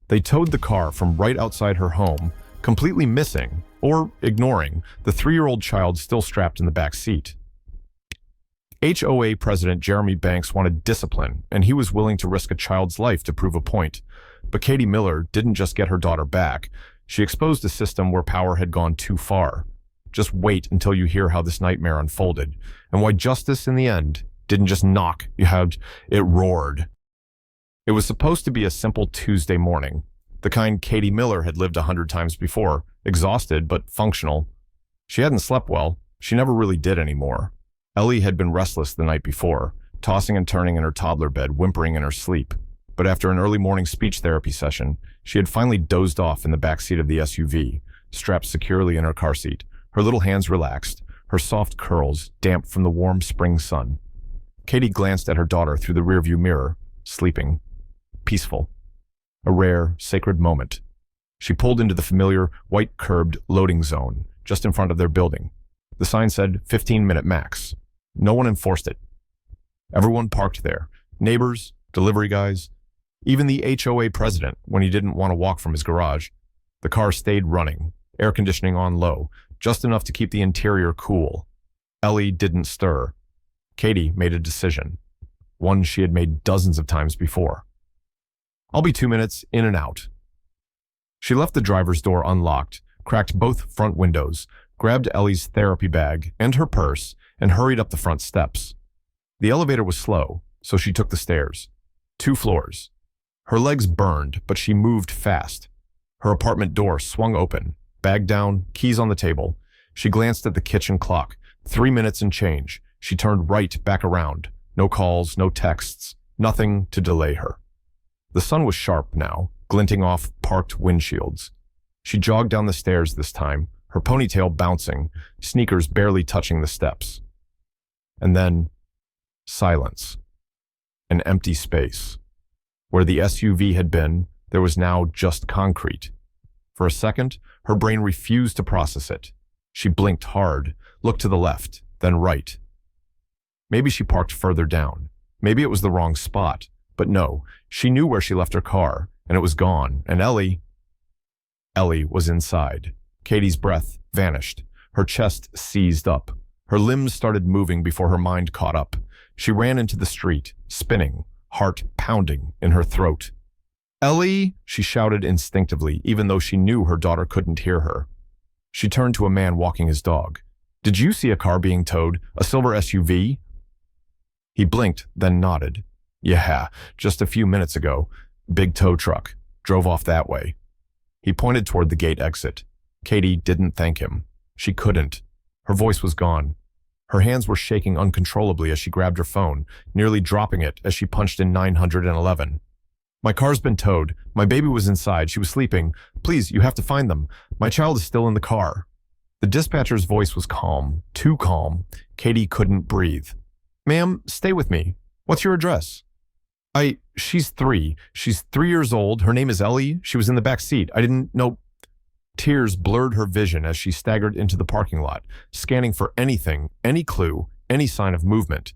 They towed the car from right outside her home, completely missing, or ignoring, the 3-year-old child still strapped in the back seat. HOA President Jeremy Banks wanted discipline, and he was willing to risk a child's life to prove a point. But Katie Miller didn't just get her daughter back. She exposed a system where power had gone too far. Just wait until you hear how this nightmare unfolded, and why justice in the end didn't just knock, it roared. It was supposed to be a simple Tuesday morning, the kind Katie Miller had lived 100 times before, exhausted but functional. She hadn't slept well. She never really did anymore. Ellie had been restless the night before, tossing and turning in her toddler bed, whimpering in her sleep. But after an early morning speech therapy session, she had finally dozed off in the back seat of the SUV, strapped securely in her car seat, her little hands relaxed, her soft curls damp from the warm spring sun. Katie glanced at her daughter through the rearview mirror, sleeping. Peaceful. A rare, sacred moment. She pulled into the familiar, white-curbed loading zone, just in front of their building. The sign said 15-minute max. No one enforced it. Everyone parked there. Neighbors, delivery guys, even the HOA president when he didn't want to walk from his garage. The car stayed running, air conditioning on low, just enough to keep the interior cool. Ellie didn't stir. Katie made a decision, one she had made dozens of times before. I'll be 2 minutes in and out. She left the driver's door unlocked, cracked both front windows, grabbed Ellie's therapy bag and her purse, and hurried up the front steps. The elevator was slow, so she took the stairs. 2 floors. Her legs burned, but she moved fast. Her apartment door swung open, bag down, keys on the table. She glanced at the kitchen clock. 3 minutes and change. She turned right back around. No calls, no texts, nothing to delay her. The sun was sharp now, glinting off parked windshields. She jogged down the stairs this time, her ponytail bouncing, sneakers barely touching the steps. And then, silence. An empty space. Where the SUV had been, there was now just concrete. For a second, her brain refused to process it. She blinked hard, looked to the left, then right. Maybe she parked further down. Maybe it was the wrong spot. But no, she knew where she left her car, and it was gone, and Ellie was inside. Katie's breath vanished. Her chest seized up. Her limbs started moving before her mind caught up. She ran into the street, spinning, heart pounding in her throat. "Ellie!" she shouted instinctively, even though she knew her daughter couldn't hear her. She turned to a man walking his dog. "Did you see a car being towed? A silver SUV?" He blinked, then nodded. "Yeah, just a few minutes ago. Big tow truck. Drove off that way." He pointed toward the gate exit. Katie didn't thank him. She couldn't. Her voice was gone. Her hands were shaking uncontrollably as she grabbed her phone, nearly dropping it as she punched in 911. "My car's been towed. My baby was inside. She was sleeping. Please, you have to find them. My child is still in the car." The dispatcher's voice was calm, too calm. Katie couldn't breathe. "Ma'am, stay with me. What's your address?" She's 3. She's 3 years old. Her name is Ellie. She was in the back seat. I didn't know." Tears blurred her vision as she staggered into the parking lot, scanning for anything, any clue, any sign of movement.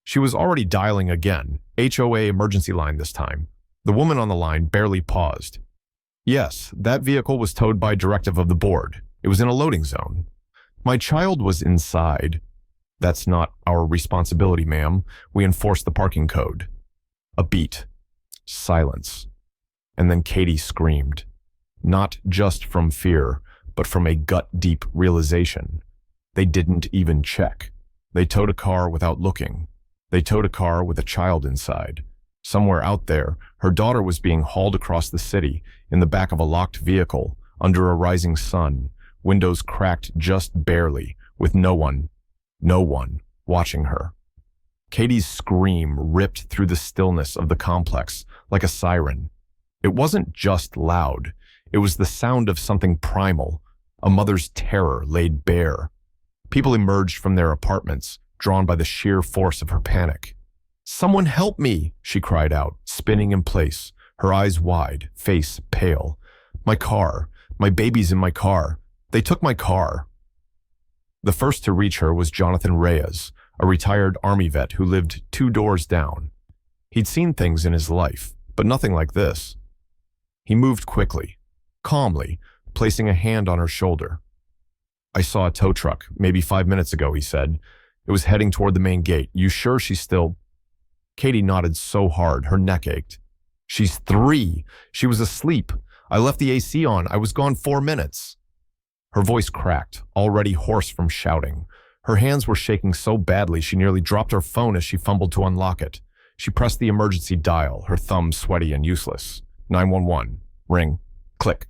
She was already dialing again, HOA emergency line this time. The woman on the line barely paused. "Yes, that vehicle was towed by directive of the board. It was in a loading zone. My child was inside." "That's not our responsibility, ma'am. We enforce the parking code." A beat. Silence. And then Katie screamed. Not just from fear, but from a gut-deep realization. They didn't even check. They towed a car without looking. They towed a car with a child inside. Somewhere out there, her daughter was being hauled across the city in the back of a locked vehicle, under a rising sun, windows cracked just barely, with no one watching her. Katie's scream ripped through the stillness of the complex like a siren. It wasn't just loud. It was the sound of something primal, a mother's terror laid bare. People emerged from their apartments, drawn by the sheer force of her panic. "Someone help me!" she cried out, spinning in place, her eyes wide, face pale. "My car! My baby's in my car! They took my car!" The first to reach her was Jonathan Reyes, a retired Army vet who lived 2 doors down. He'd seen things in his life, but nothing like this. He moved quickly, calmly, placing a hand on her shoulder. "I saw a tow truck, maybe 5 minutes ago," he said. "It was heading toward the main gate. You sure she's still—" Katie nodded so hard, her neck ached. "She's 3. She was asleep. I left the AC on. I was gone 4 minutes." Her voice cracked, already hoarse from shouting. Her hands were shaking so badly she nearly dropped her phone as she fumbled to unlock it. She pressed the emergency dial, her thumbs sweaty and useless. 911. Ring. Click.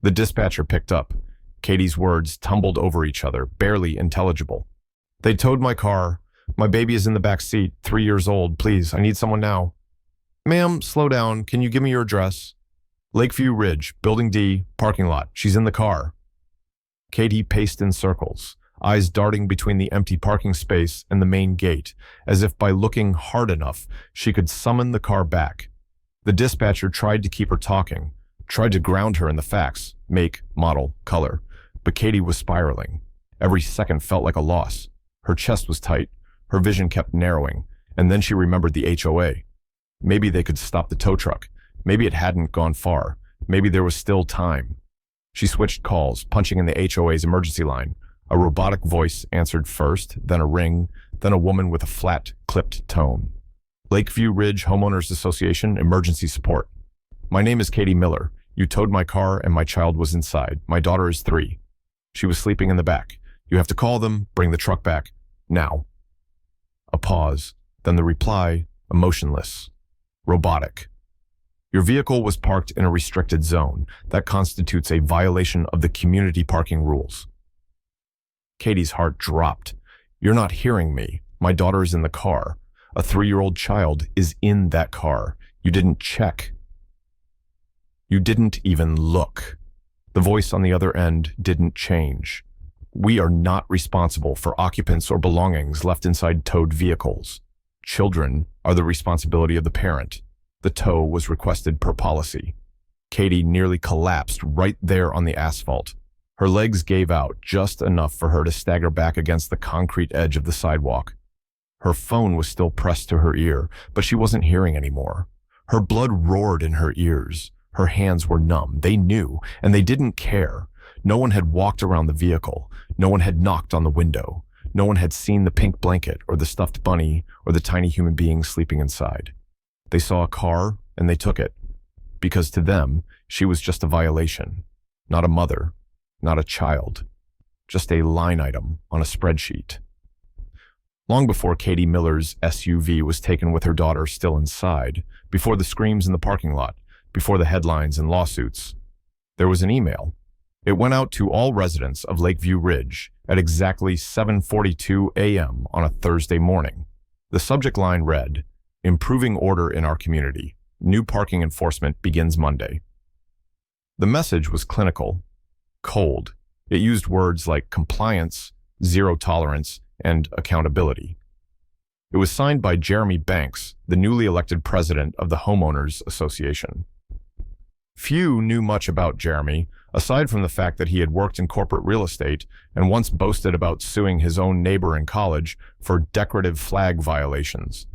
The dispatcher picked up. Katie's words tumbled over each other, barely intelligible. "They towed my car. My baby is in the back seat, 3 years old. Please, I need someone now." "Ma'am, slow down. Can you give me your address?" "Lakeview Ridge, Building D, parking lot. She's in the car." Katie paced in circles, eyes darting between the empty parking space and the main gate, as if by looking hard enough, she could summon the car back. The dispatcher tried to keep her talking, tried to ground her in the facts, make, model, color, but Katie was spiraling. Every second felt like a loss. Her chest was tight, her vision kept narrowing, and then she remembered the HOA. Maybe they could stop the tow truck. Maybe it hadn't gone far. Maybe there was still time. She switched calls, punching in the HOA's emergency line. A robotic voice answered first, then a ring, then a woman with a flat, clipped tone. "Lakeview Ridge Homeowners Association, emergency support. My name is Katie Miller. You towed my car and my child was inside. My daughter is 3. She was sleeping in the back. You have to call them, bring the truck back, now." A pause, then the reply, emotionless, robotic. "Your vehicle was parked in a restricted zone. That constitutes a violation of the community parking rules." Katie's heart dropped. "You're not hearing me. My daughter is in the car. A 3-year-old child is in that car. You didn't check. You didn't even look." The voice on the other end didn't change. "We are not responsible for occupants or belongings left inside towed vehicles. Children are the responsibility of the parent. The tow was requested per policy." Katie nearly collapsed right there on the asphalt. Her legs gave out just enough for her to stagger back against the concrete edge of the sidewalk. Her phone was still pressed to her ear, but she wasn't hearing anymore. Her blood roared in her ears. Her hands were numb. They knew, and they didn't care. No one had walked around the vehicle. No one had knocked on the window. No one had seen the pink blanket or the stuffed bunny or the tiny human being sleeping inside. They saw a car and they took it, because to them, she was just a violation, not a mother, not a child, just a line item on a spreadsheet. Long before Katie Miller's SUV was taken with her daughter still inside, before the screams in the parking lot, before the headlines and lawsuits, there was an email. It went out to all residents of Lakeview Ridge at exactly 7:42 a.m. on a Thursday morning. The subject line read, "Improving order in our community. New parking enforcement begins Monday." The message was clinical, cold. It used words like compliance, zero tolerance, and accountability. It was signed by Jeremy Banks, the newly elected president of the Homeowners Association. Few knew much about Jeremy, aside from the fact that he had worked in corporate real estate and once boasted about suing his own neighbor in college for decorative flag violations.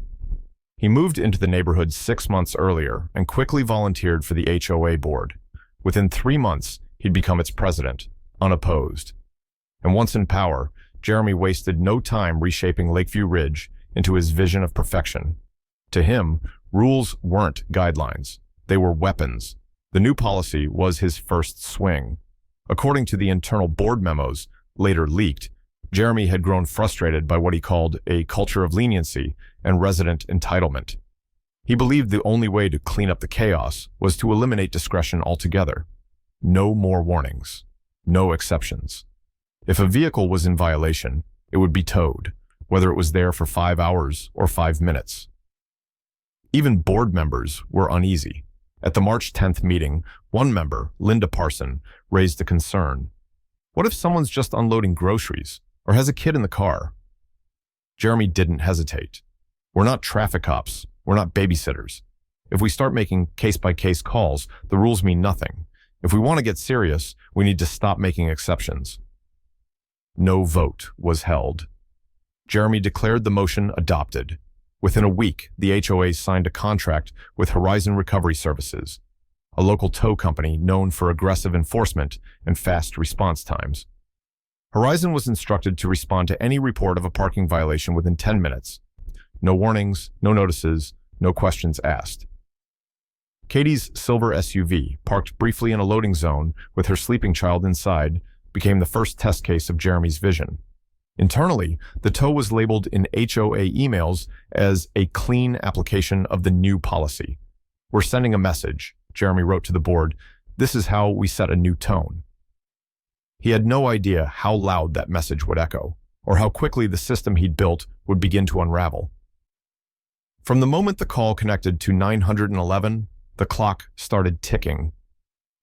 He moved into the neighborhood 6 months earlier and quickly volunteered for the HOA board. Within 3 months, he'd become its president, unopposed. And once in power, Jeremy wasted no time reshaping Lakeview Ridge into his vision of perfection. To him, rules weren't guidelines. They were weapons. The new policy was his first swing. According to the internal board memos, later leaked, Jeremy had grown frustrated by what he called a culture of leniency and resident entitlement. He believed the only way to clean up the chaos was to eliminate discretion altogether. No more warnings. No exceptions. If a vehicle was in violation, it would be towed, whether it was there for 5 hours or 5 minutes. Even board members were uneasy. At the March 10th meeting, one member, Linda Parson, raised a concern. What if someone's just unloading groceries or has a kid in the car? Jeremy didn't hesitate. We're not traffic cops. We're not babysitters. If we start making case-by-case calls, the rules mean nothing. If we want to get serious, we need to stop making exceptions. No vote was held. Jeremy declared the motion adopted. Within a week, the HOA signed a contract with Horizon Recovery Services. a local tow company known for aggressive enforcement and fast response times. Horizon was instructed to respond to any report of a parking violation within 10 minutes. No warnings, no notices, no questions asked. Katie's silver SUV, parked briefly in a loading zone with her sleeping child inside, became the first test case of Jeremy's vision. Internally, the tow was labeled in HOA emails as a clean application of the new policy. "We're sending a message," Jeremy wrote to the board. "This is how we set a new tone." He had no idea how loud that message would echo, or how quickly the system he'd built would begin to unravel. From the moment the call connected to 911, the clock started ticking.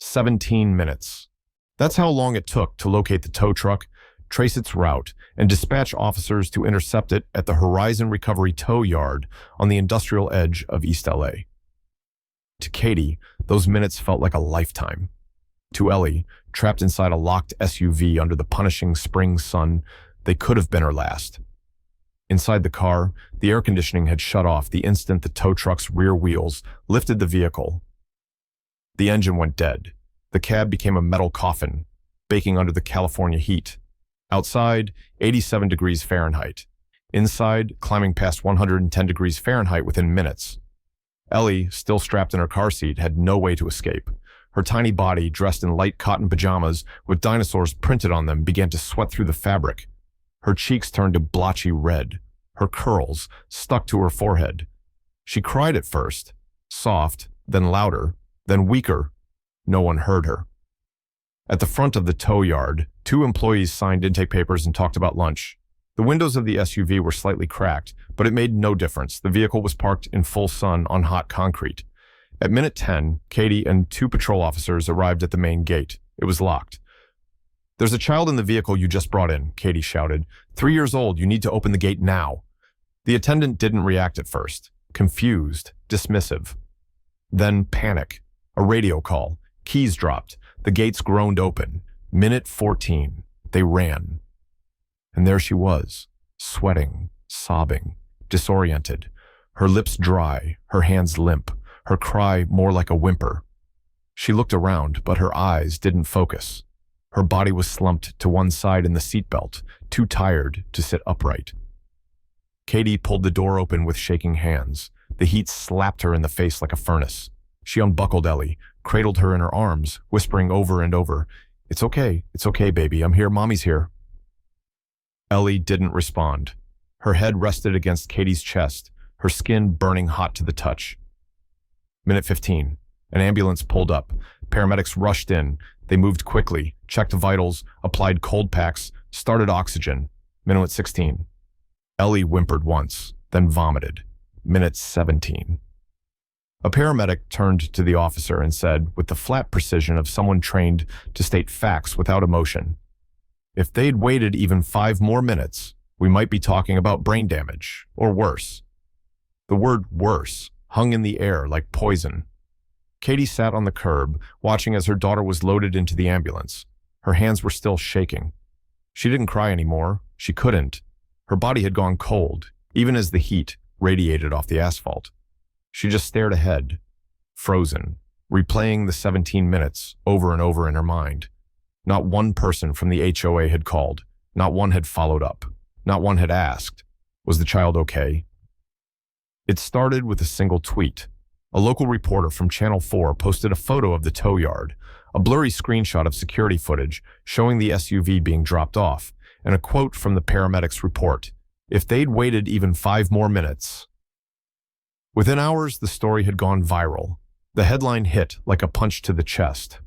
17 minutes. That's how long it took to locate the tow truck, trace its route, and dispatch officers to intercept it at the Horizon Recovery Tow Yard on the industrial edge of East LA. To Katie, those minutes felt like a lifetime. To Ellie, trapped inside a locked SUV under the punishing spring sun, they could have been her last. Inside the car, the air conditioning had shut off the instant the tow truck's rear wheels lifted the vehicle. The engine went dead. The cab became a metal coffin, baking under the California heat. Outside, 87 degrees Fahrenheit. Inside, climbing past 110 degrees Fahrenheit within minutes. Ellie, still strapped in her car seat, had no way to escape. Her tiny body, dressed in light cotton pajamas with dinosaurs printed on them, began to sweat through the fabric. Her cheeks turned a blotchy red. Her curls stuck to her forehead. She cried at first, soft, then louder, then weaker. No one heard her. At the front of the tow yard, 2 employees signed intake papers and talked about lunch. The windows of the SUV were slightly cracked, but it made no difference. The vehicle was parked in full sun on hot concrete. At minute 10, Katie and 2 patrol officers arrived at the main gate. It was locked. "There's a child in the vehicle you just brought in," Katie shouted. 3 years old, you need to open the gate now." The attendant didn't react at first. Confused, dismissive. Then panic. A radio call. Keys dropped. The gates groaned open. Minute 14. They ran. And there she was, sweating, sobbing, disoriented. Her lips dry, her hands limp, her cry more like a whimper. She looked around, but her eyes didn't focus. Her body was slumped to one side in the seatbelt, too tired to sit upright. Katie pulled the door open with shaking hands. The heat slapped her in the face like a furnace. She unbuckled Ellie, cradled her in her arms, whispering over and over, it's okay, baby, I'm here, Mommy's here." Ellie didn't respond. Her head rested against Katie's chest, her skin burning hot to the touch. Minute 15. An ambulance pulled up. Paramedics rushed in. They moved quickly, checked vitals, applied cold packs, started oxygen. Minute 16. Ellie whimpered once, then vomited. Minute 17. A paramedic turned to the officer and said, with the flat precision of someone trained to state facts without emotion, "If they'd waited even 5 more minutes, we might be talking about brain damage, or worse." The word worse hung in the air like poison. Katie sat on the curb, watching as her daughter was loaded into the ambulance. Her hands were still shaking. She didn't cry anymore. She couldn't. Her body had gone cold, even as the heat radiated off the asphalt. She just stared ahead, frozen, replaying the 17 minutes over and over in her mind. Not one person from the HOA had called. Not one had followed up. Not one had asked, was the child okay? It started with a single tweet. A local reporter from Channel 4 posted a photo of the tow yard, a blurry screenshot of security footage showing the SUV being dropped off, and a quote from the paramedics' report, "If they'd waited even 5 more minutes." Within hours, the story had gone viral. The headline hit like a punch to the chest.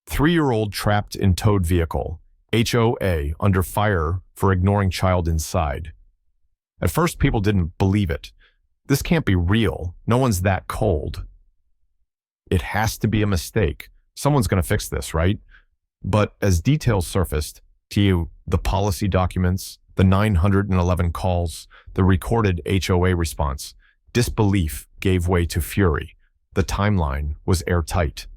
3-year-old trapped in towed vehicle. HOA under fire for ignoring child inside. At first, people didn't believe it. This can't be real. No one's that cold. It has to be a mistake. Someone's going to fix this, right? But as details surfaced, the policy documents, the 911 calls, the recorded HOA response, disbelief gave way to fury. The timeline was airtight.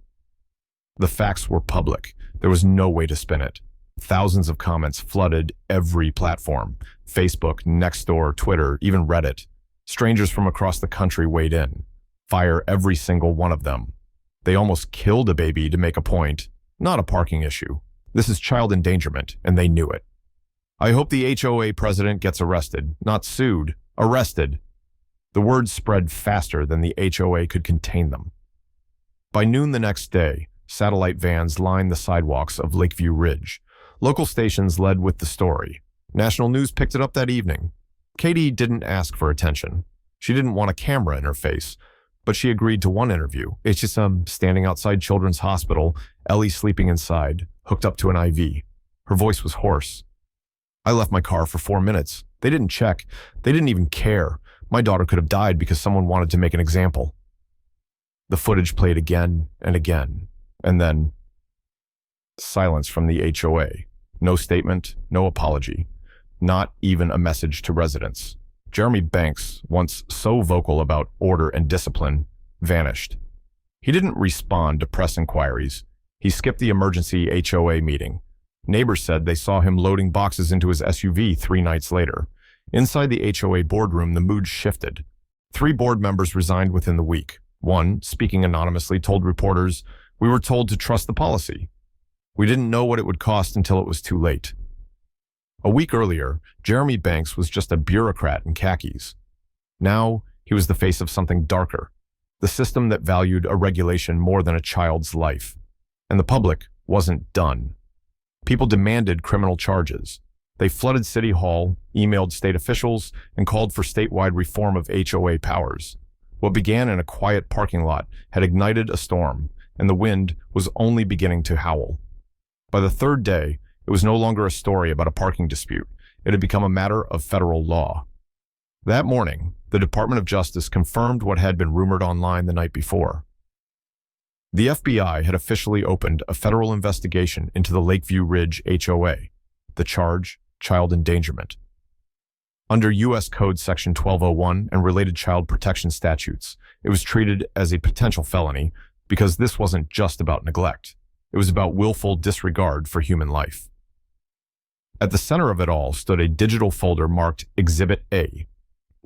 The facts were public. There was no way to spin it. Thousands of comments flooded every platform. Facebook, Nextdoor, Twitter, even Reddit. Strangers from across the country weighed in. Fire every single one of them. They almost killed a baby to make a point, not a parking issue. This is child endangerment, and they knew it. I hope the HOA president gets arrested, not sued, arrested. The words spread faster than the HOA could contain them. By noon the next day, satellite vans lined the sidewalks of Lakeview Ridge. Local stations led with the story. National news picked it up that evening. Katie didn't ask for attention. She didn't want a camera in her face, but she agreed to one interview. HSM standing outside Children's Hospital, Ellie sleeping inside, hooked up to an IV. Her voice was hoarse. I left my car for 4 minutes. They didn't check. They didn't even care. My daughter could have died because someone wanted to make an example. The footage played again and again, and then silence from the HOA. No statement, no apology, not even a message to residents. Jeremy Banks, once so vocal about order and discipline, vanished. He didn't respond to press inquiries. He skipped the emergency HOA meeting. Neighbors said they saw him loading boxes into his SUV 3 nights later. Inside the HOA boardroom, the mood shifted. 3 board members resigned within the week. One, speaking anonymously, told reporters, "We were told to trust the policy. We didn't know what it would cost until it was too late." A week earlier, Jeremy Banks was just a bureaucrat in khakis. Now, he was the face of something darker, the system that valued a regulation more than a child's life. And the public wasn't done. People demanded criminal charges. They flooded City Hall, emailed state officials, and called for statewide reform of HOA powers. What began in a quiet parking lot had ignited a storm, and the wind was only beginning to howl. By the 3rd day, it was no longer a story about a parking dispute. It had become a matter of federal law. That morning, the Department of Justice confirmed what had been rumored online the night before. The FBI had officially opened a federal investigation into the Lakeview Ridge HOA. The charge, child endangerment. Under U.S. Code Section 1201 and related child protection statutes, it was treated as a potential felony because this wasn't just about neglect. It was about willful disregard for human life. At the center of it all stood a digital folder marked Exhibit A.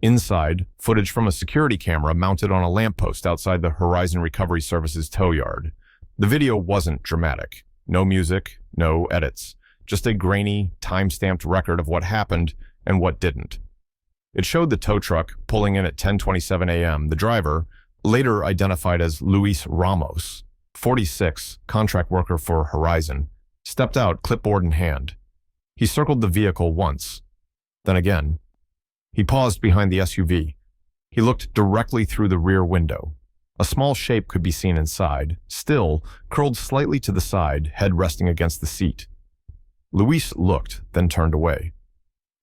Inside, footage from a security camera mounted on a lamppost outside the Horizon Recovery Services tow yard. The video wasn't dramatic. No music, no edits. Just a grainy, time-stamped record of what happened and what didn't. It showed the tow truck pulling in at 10:27 a.m. The driver, later identified as Luis Ramos, 46, contract worker for Horizon, stepped out, clipboard in hand. He circled the vehicle once, then again. He paused behind the SUV. He looked directly through the rear window. A small shape could be seen inside, still, curled slightly to the side, head resting against the seat. Luis looked, then turned away.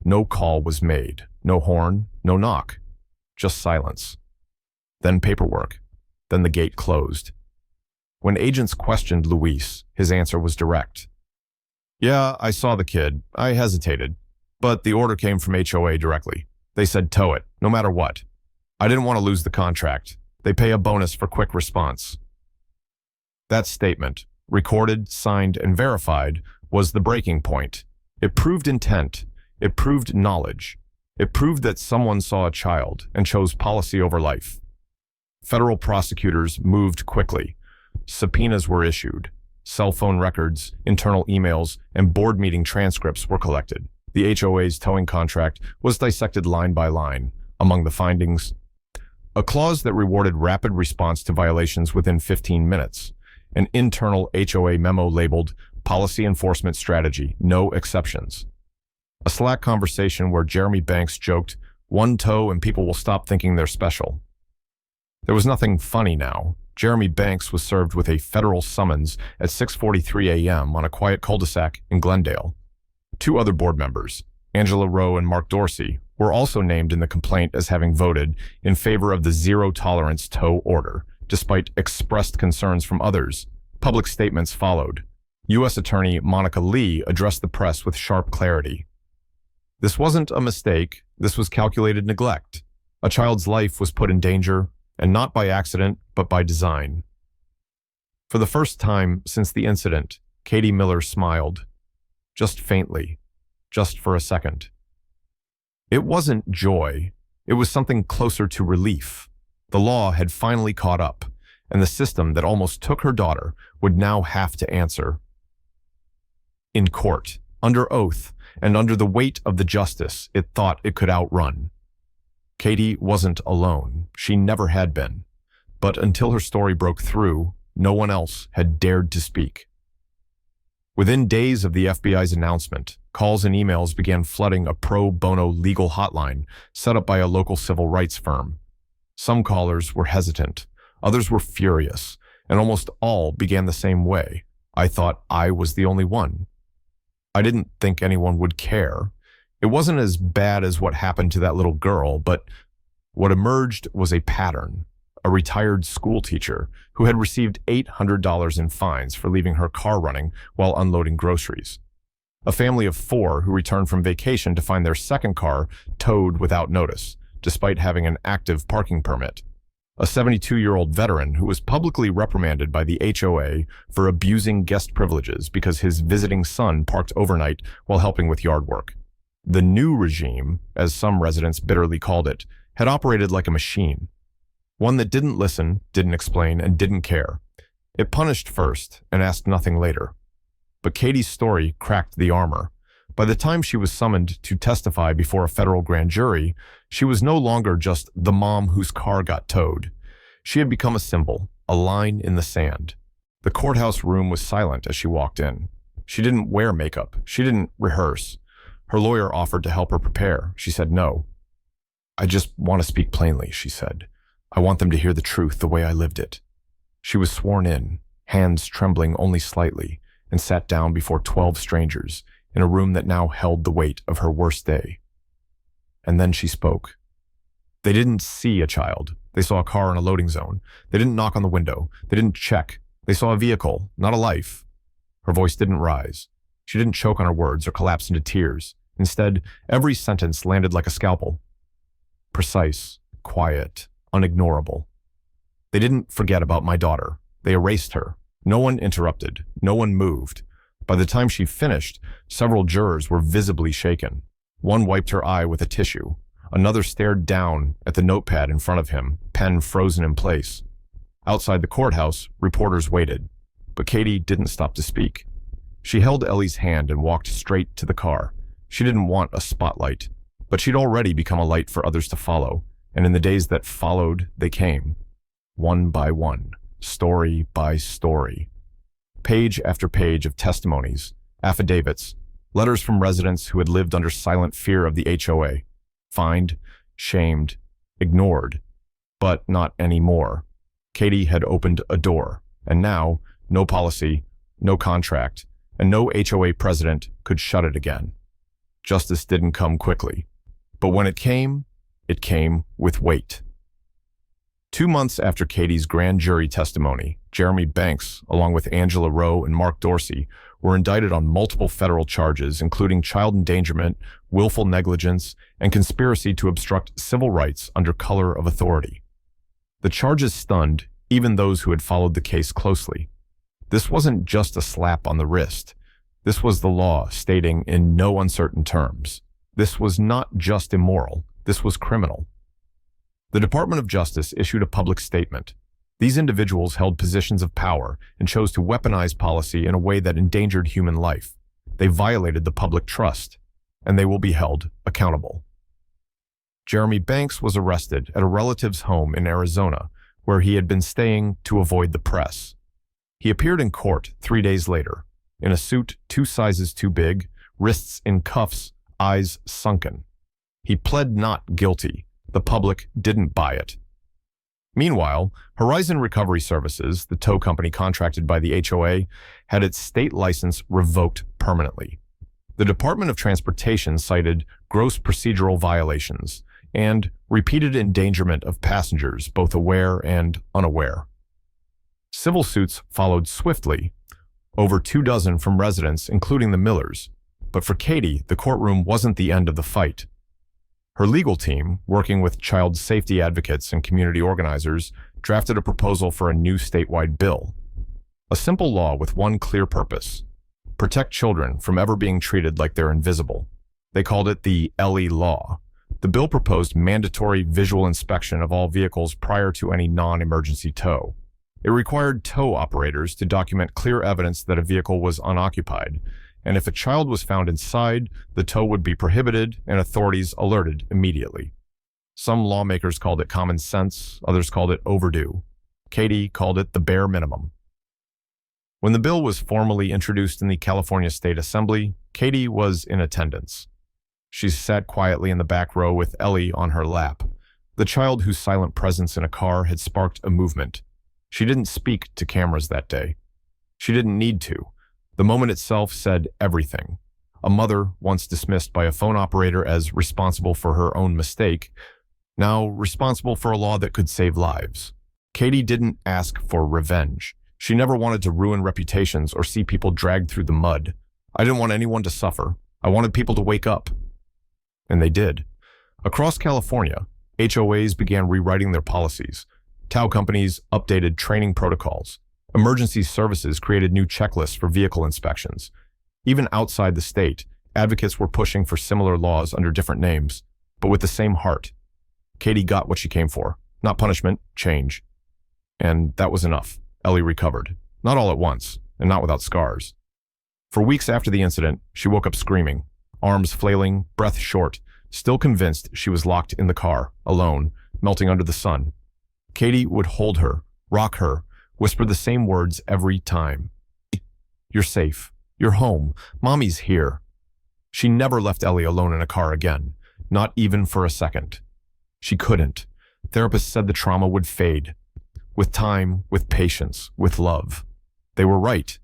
No call was made, no horn, no knock, just silence. Then paperwork, then the gate closed. When agents questioned Luis, his answer was direct. "Yeah, I saw the kid. I hesitated, but the order came from HOA directly. They said tow it, no matter what. I didn't want to lose the contract. They pay a bonus for quick response." That statement, recorded, signed, and verified, was the breaking point. It proved intent. It proved knowledge. It proved that someone saw a child and chose policy over life. Federal prosecutors moved quickly. Subpoenas were issued. Cell phone records, internal emails, and board meeting transcripts were collected. The HOA's towing contract was dissected line by line. Among the findings, a clause that rewarded rapid response to violations within 15 minutes. An internal HOA memo labeled Policy Enforcement Strategy, No Exceptions. A Slack conversation where Jeremy Banks joked, "One tow and people will stop thinking they're special." There was nothing funny now. Jeremy Banks was served with a federal summons at 6:43 a.m. on a quiet cul-de-sac in Glendale. 2 other board members, Angela Rowe and Mark Dorsey, were also named in the complaint as having voted in favor of the zero-tolerance tow order, despite expressed concerns from others. Public statements followed. U.S. Attorney Monica Lee addressed the press with sharp clarity. This wasn't a mistake. This was calculated neglect. A child's life was put in danger, and not by accident, but by design. For the first time since the incident, Katie Miller smiled. Just faintly. Just for a second. It wasn't joy. It was something closer to relief. The law had finally caught up, and the system that almost took her daughter would now have to answer. In court, under oath, and under the weight of the justice it thought it could outrun. Katie wasn't alone. She never had been. But until her story broke through, no one else had dared to speak. Within days of the FBI's announcement, calls and emails began flooding a pro bono legal hotline set up by a local civil rights firm. Some callers were hesitant, others were furious, and almost all began the same way. I thought I was the only one. I didn't think anyone would care. It wasn't as bad as what happened to that little girl, but what emerged was a pattern. A retired school teacher who had received $800 in fines for leaving her car running while unloading groceries. A family of 4 who returned from vacation to find their second car towed without notice, despite having an active parking permit. A 72-year-old veteran who was publicly reprimanded by the HOA for abusing guest privileges because his visiting son parked overnight while helping with yard work. The new regime, as some residents bitterly called it, had operated like a machine. One that didn't listen, didn't explain, and didn't care. It punished first and asked nothing later. But Katie's story cracked the armor. By the time she was summoned to testify before a federal grand jury, she was no longer just the mom whose car got towed. She had become a symbol, a line in the sand. The courthouse room was silent as she walked in. She didn't wear makeup. She didn't rehearse. Her lawyer offered to help her prepare. She said no. "I just want to speak plainly," she said. "I want them to hear the truth the way I lived it." She was sworn in, hands trembling only slightly, and sat down before 12 strangers in a room that now held the weight of her worst day. And then she spoke. They didn't see a child. They saw a car in a loading zone. They didn't knock on the window. They didn't check. They saw a vehicle, not a life. Her voice didn't rise. She didn't choke on her words or collapse into tears. Instead, every sentence landed like a scalpel. Precise, quiet, unignorable. They didn't forget about my daughter. They erased her. No one interrupted. No one moved. By the time she finished, several jurors were visibly shaken. One wiped her eye with a tissue. Another stared down at the notepad in front of him, pen frozen in place. Outside the courthouse, reporters waited. But Katie didn't stop to speak. She held Ellie's hand and walked straight to the car. She didn't want a spotlight, but she'd already become a light for others to follow, and in the days that followed, they came. One by one, story by story. Page after page of testimonies, affidavits, letters from residents who had lived under silent fear of the HOA. Fined, shamed, ignored, but not anymore. Katie had opened a door, and now, no policy, no contract, and no HOA president could shut it again. Justice didn't come quickly, but when it came with weight. 2 months after Katie's grand jury testimony, Jeremy Banks, along with Angela Rowe and Mark Dorsey, were indicted on multiple federal charges, including child endangerment, willful negligence, and conspiracy to obstruct civil rights under color of authority. The charges stunned even those who had followed the case closely. This wasn't just a slap on the wrist. This was the law stating in no uncertain terms. This was not just immoral. This was criminal. The Department of Justice issued a public statement. These individuals held positions of power and chose to weaponize policy in a way that endangered human life. They violated the public trust, and they will be held accountable. Jeremy Banks was arrested at a relative's home in Arizona, where he had been staying to avoid the press. He appeared in court 3 days later, in a suit 2 sizes too big, wrists in cuffs, eyes sunken. He pled not guilty. The public didn't buy it. Meanwhile, Horizon Recovery Services, the tow company contracted by the HOA, had its state license revoked permanently. The Department of Transportation cited gross procedural violations and repeated endangerment of passengers, both aware and unaware. Civil suits followed swiftly, over 24 from residents, including the Millers. But for Katie, the courtroom wasn't the end of the fight. Her legal team, working with child safety advocates and community organizers, drafted a proposal for a new statewide bill. A simple law with one clear purpose: protect children from ever being treated like they're invisible. They called it the Ellie Law. The bill proposed mandatory visual inspection of all vehicles prior to any non-emergency tow. It required tow operators to document clear evidence that a vehicle was unoccupied, and if a child was found inside, the tow would be prohibited and authorities alerted immediately. Some lawmakers called it common sense, others called it overdue. Katie called it the bare minimum. When the bill was formally introduced in the California State Assembly, Katie was in attendance. She sat quietly in the back row with Ellie on her lap. The child whose silent presence in a car had sparked a movement. She didn't speak to cameras that day. She didn't need to. The moment itself said everything. A mother, once dismissed by a phone operator as responsible for her own mistake, now responsible for a law that could save lives. Katie didn't ask for revenge. She never wanted to ruin reputations or see people dragged through the mud. I didn't want anyone to suffer. I wanted people to wake up. And they did. Across California, HOAs began rewriting their policies. Tow companies updated training protocols. Emergency services created new checklists for vehicle inspections. Even outside the state, advocates were pushing for similar laws under different names, but with the same heart. Katie got what she came for. Not punishment, change. And that was enough. Ellie recovered. Not all at once, and not without scars. For weeks after the incident, she woke up screaming, arms flailing, breath short, still convinced she was locked in the car, alone, melting under the sun. Katie would hold her, rock her, whisper the same words every time. You're safe. You're home. Mommy's here. She never left Ellie alone in a car again, not even for a second. She couldn't. Therapists said the trauma would fade. With time, with patience, with love. They were right.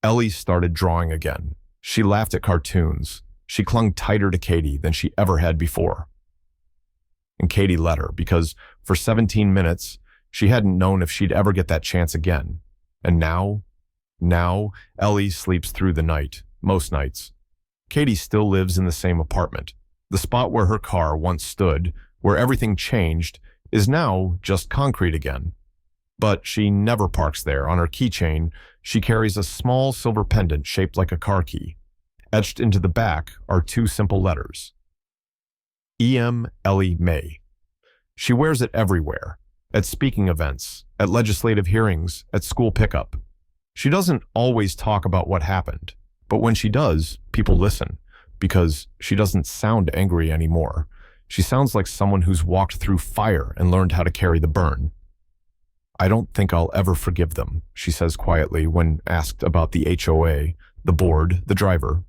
Ellie started drawing again. She laughed at cartoons. She clung tighter to Katie than she ever had before. And Katie let her, because for 17 minutes, she hadn't known if she'd ever get that chance again. And now, Ellie sleeps through the night, most nights. Katie still lives in the same apartment. The spot where her car once stood, where everything changed, is now just concrete again. But she never parks there. On her keychain, she carries a small silver pendant shaped like a car key. Etched into the back are two simple letters. E.M. Ellie May. She wears it everywhere, at speaking events, at legislative hearings, at school pickup. She doesn't always talk about what happened, but when she does, people listen, because she doesn't sound angry anymore. She sounds like someone who's walked through fire and learned how to carry the burn. I don't think I'll ever forgive them, she says quietly when asked about the HOA, the board, the driver.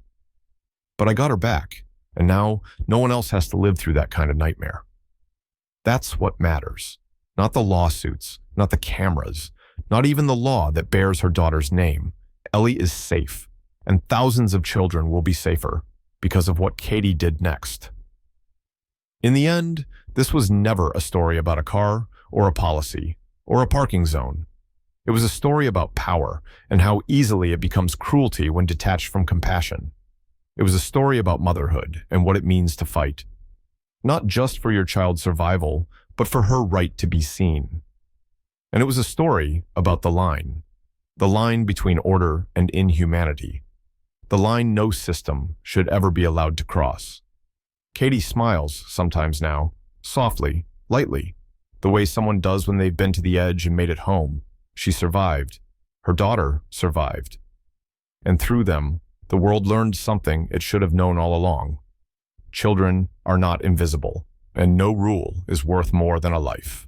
But I got her back, and now no one else has to live through that kind of nightmare. That's what matters. Not the lawsuits, not the cameras, not even the law that bears her daughter's name. Ellie is safe, and thousands of children will be safer because of what Katie did next. In the end, this was never a story about a car or a policy or a parking zone. It was a story about power and how easily it becomes cruelty when detached from compassion. It was a story about motherhood and what it means to fight. Not just for your child's survival, but for her right to be seen. And it was a story about the line between order and inhumanity, the line no system should ever be allowed to cross. Katie smiles sometimes now, softly, lightly, the way someone does when they've been to the edge and made it home. She survived. Her daughter survived. And through them, the world learned something it should have known all along. Children are not invisible, and no rule is worth more than a life.